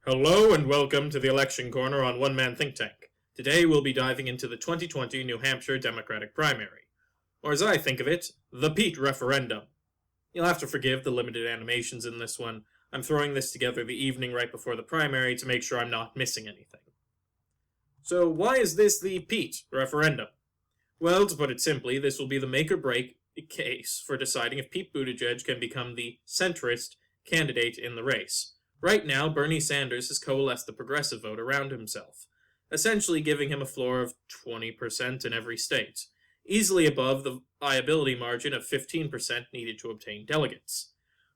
Hello and welcome to the Election Corner on One Man Think Tank. Today we'll be diving into the 2020 New Hampshire Democratic Primary. Or as I think of it, the Pete Referendum. You'll have to forgive the limited animations in this one. I'm throwing this together the evening right before the primary to make sure I'm not missing anything. So why is this the Pete Referendum? Well, to put it simply, this will be the make or break case for deciding if Pete Buttigieg can become the centrist candidate in the race. Right now, Bernie Sanders has coalesced the progressive vote around himself, essentially giving him a floor of 20% in every state, easily above the viability margin of 15% needed to obtain delegates,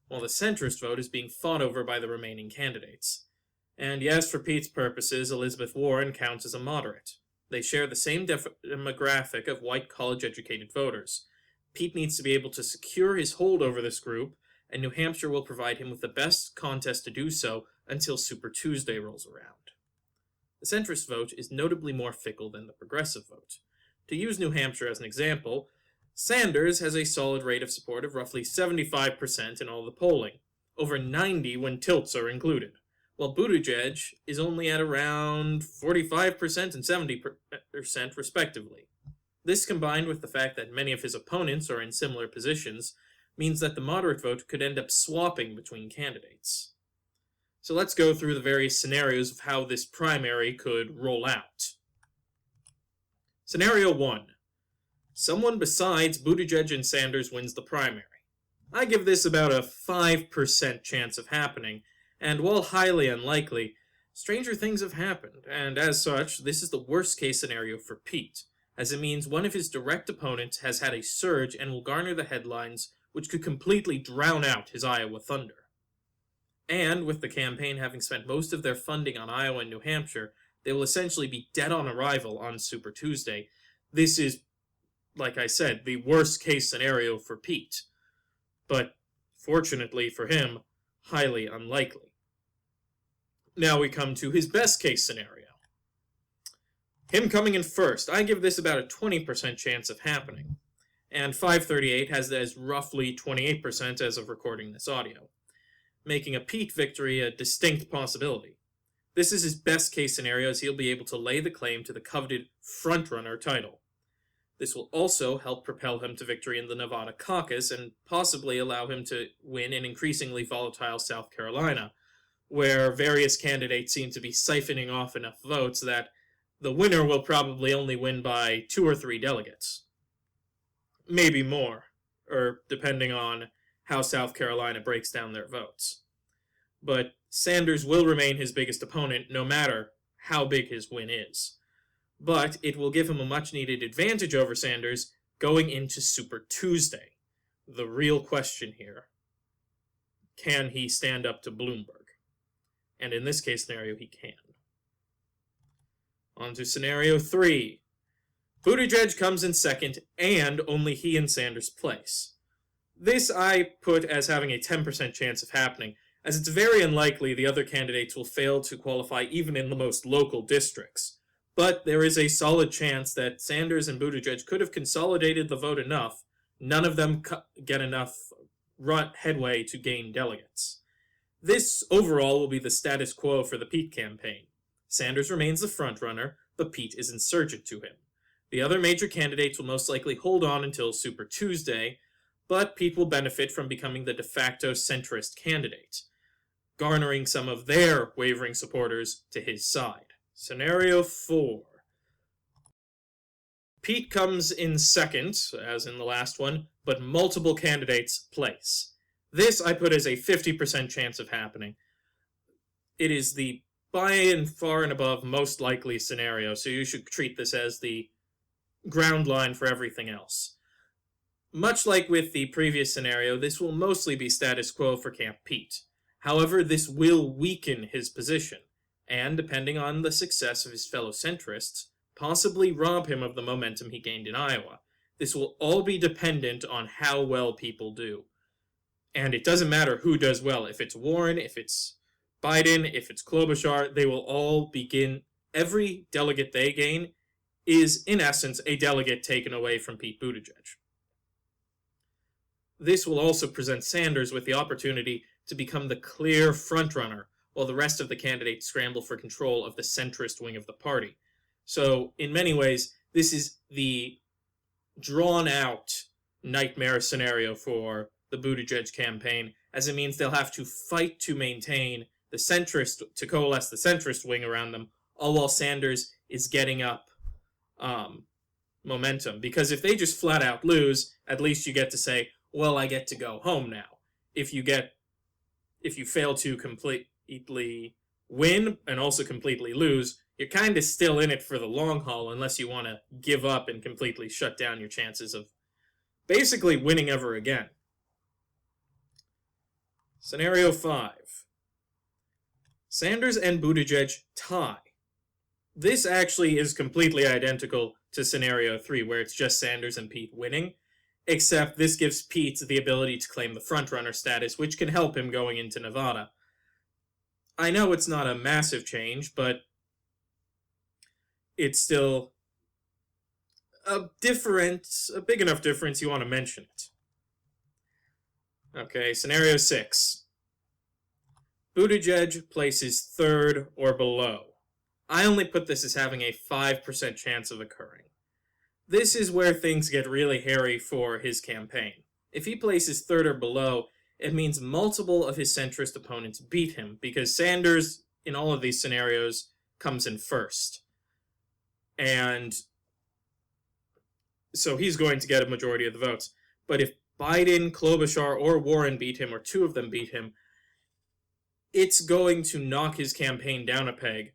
while the centrist vote is being fought over by the remaining candidates. And yes, for Pete's purposes, Elizabeth Warren counts as a moderate. They share the same demographic of white college-educated voters. Pete needs to be able to secure his hold over this group, and New Hampshire will provide him with the best contest to do so until Super Tuesday rolls around. The centrist vote is notably more fickle than the progressive vote. To use New Hampshire as an example, Sanders has a solid rate of support of roughly 75% in all the polling, over 90% when tilts are included, while Buttigieg is only at around 45% and 70% respectively. This, combined with the fact that many of his opponents are in similar positions, means that the moderate vote could end up swapping between candidates. So let's go through the various scenarios of how this primary could roll out. Scenario 1. Someone besides Buttigieg and Sanders wins the primary. I give this about a 5% chance of happening, and while highly unlikely, stranger things have happened, and as such, this is the worst case scenario for Pete, as it means one of his direct opponents has had a surge and will garner the headlines, which could completely drown out his Iowa thunder. And with the campaign having spent most of their funding on Iowa and New Hampshire, they will essentially be dead on arrival on Super Tuesday. This is, like I said, the worst case scenario for Pete. But, fortunately for him, highly unlikely. Now we come to his best case scenario. Him coming in first, I give this about a 20% chance of happening. And 538 has that as roughly 28% as of recording this audio, making a Pete victory a distinct possibility. This is his best case scenario, as he'll be able to lay the claim to the coveted frontrunner title. This will also help propel him to victory in the Nevada caucus and possibly allow him to win in increasingly volatile South Carolina, where various candidates seem to be siphoning off enough votes that the winner will probably only win by 2 or 3 delegates. Maybe more, or depending on how South Carolina breaks down their votes. But Sanders will remain his biggest opponent no matter how big his win is. But it will give him a much-needed advantage over Sanders going into Super Tuesday. The real question here, can he stand up to Bloomberg? And in this case scenario, he can. On to scenario 3. Buttigieg comes in second, and only he and Sanders place. This I put as having a 10% chance of happening, as it's very unlikely the other candidates will fail to qualify even in the most local districts. But there is a solid chance that Sanders and Buttigieg could have consolidated the vote enough, none of them get enough headway to gain delegates. This overall will be the status quo for the Pete campaign. Sanders remains the frontrunner, but Pete is insurgent to him. The other major candidates will most likely hold on until Super Tuesday, but Pete will benefit from becoming the de facto centrist candidate, garnering some of their wavering supporters to his side. Scenario 4. Pete comes in second, as in the last one, but multiple candidates place. This I put as a 50% chance of happening. It is the by and far and above most likely scenario, so you should treat this as the ground line for everything else. Much like with the previous scenario, this will mostly be status quo for Camp Pete. However, this will weaken his position, and, depending on the success of his fellow centrists, possibly rob him of the momentum he gained in Iowa. This will all be dependent on how well people do. And it doesn't matter who does well. If it's Warren, if it's Biden, if it's Klobuchar, they will all begin. Every delegate they gain is, in essence, a delegate taken away from Pete Buttigieg. This will also present Sanders with the opportunity to become the clear frontrunner, while the rest of the candidates scramble for control of the centrist wing of the party. So, in many ways, this is the drawn-out nightmare scenario for the Buttigieg campaign, as it means they'll have to fight to maintain to coalesce the centrist wing around them, all while Sanders is getting up momentum. Because if they just flat out lose, at least you get to say, well, I get to go home now. If you fail to completely win and also completely lose, you're kind of still in it for the long haul unless you want to give up and completely shut down your chances of basically winning ever again. Scenario 5. Sanders and Buttigieg tie. This actually is completely identical to Scenario 3, where it's just Sanders and Pete winning, except this gives Pete the ability to claim the frontrunner status, which can help him going into Nevada. I know it's not a massive change, but it's still a big enough difference you want to mention it. Okay, Scenario 6. Buttigieg places third or below. I only put this as having a 5% chance of occurring. This is where things get really hairy for his campaign. If he places third or below, it means multiple of his centrist opponents beat him, because Sanders, in all of these scenarios, comes in first. And so he's going to get a majority of the votes. But if Biden, Klobuchar, or Warren beat him, or two of them beat him, it's going to knock his campaign down a peg,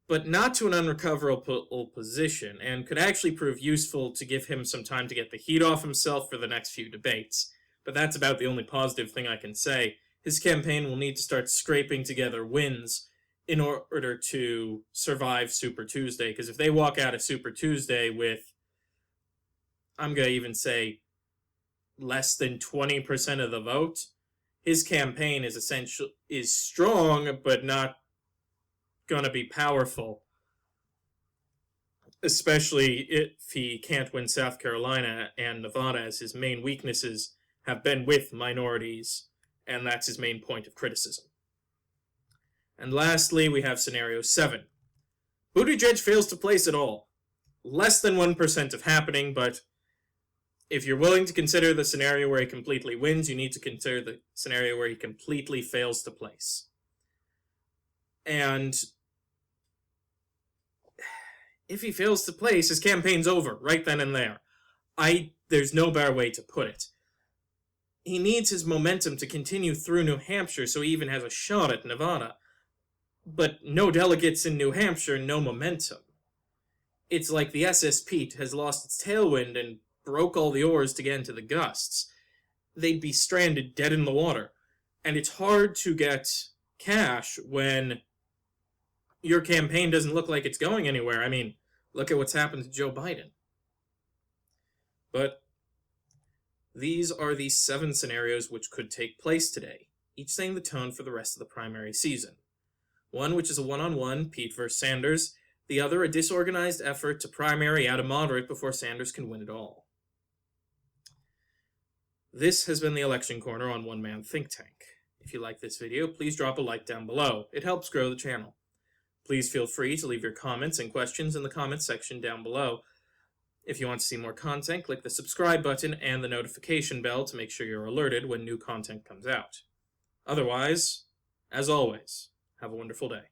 but not to an unrecoverable position, and could actually prove useful to give him some time to get the heat off himself for the next few debates. But that's about the only positive thing I can say. His campaign will need to start scraping together wins in order to survive Super Tuesday, because if they walk out of Super Tuesday with, I'm going to even say, less than 20% of the vote, his campaign is strong, but not going to be powerful, especially if he can't win South Carolina and Nevada, as his main weaknesses have been with minorities, and that's his main point of criticism. And lastly, we have Scenario 7. Buttigieg fails to place at all. Less than 1% of happening, but if you're willing to consider the scenario where he completely wins, you need to consider the scenario where he completely fails to place. And if he fails to place, his campaign's over right then and there. There's no better way to put it. He needs his momentum to continue through New Hampshire so he even has a shot at Nevada. But no delegates in New Hampshire, no momentum. It's like the SSP has lost its tailwind and broke all the oars to get into the gusts. They'd be stranded dead in the water. And it's hard to get cash when your campaign doesn't look like it's going anywhere. I mean, look at what's happened to Joe Biden. But these are the 7 scenarios which could take place today, each setting the tone for the rest of the primary season. One which is a one-on-one, Pete versus Sanders. The other, a disorganized effort to primary out a moderate before Sanders can win it all. This has been the Election Corner on One Man Think Tank. If you like this video, please drop a like down below. It helps grow the channel. Please feel free to leave your comments and questions in the comments section down below. If you want to see more content, click the subscribe button and the notification bell to make sure you're alerted when new content comes out. Otherwise, as always, have a wonderful day.